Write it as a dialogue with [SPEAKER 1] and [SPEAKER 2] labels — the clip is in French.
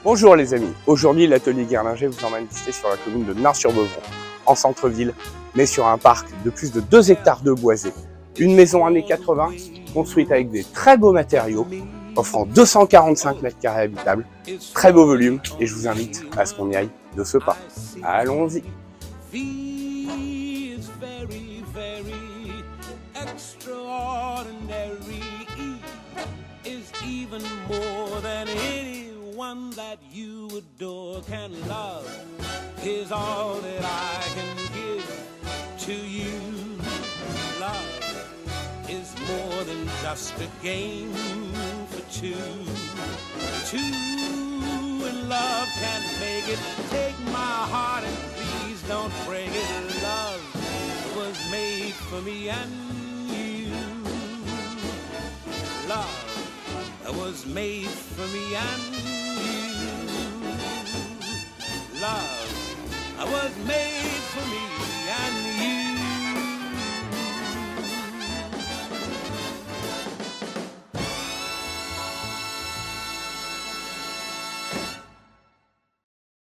[SPEAKER 1] Bonjour les amis, aujourd'hui l'atelier Guerlinger vous emmène visiter sur la commune de Nars-sur-Beuvron, en centre-ville, mais sur un parc de plus de 2 hectares de boisés. Une maison années 80, construite avec des très beaux matériaux, offrant 245 mètres carrés habitables, très beau volume, et je vous invite à ce qu'on y aille de ce pas. Allons-y.
[SPEAKER 2] One that you adore can love is all that I can give to you. Love is more than just a game for two. Two in love can make it. Take my heart and please don't break it. Love was made for me and you. Love was made for me and you. Love was made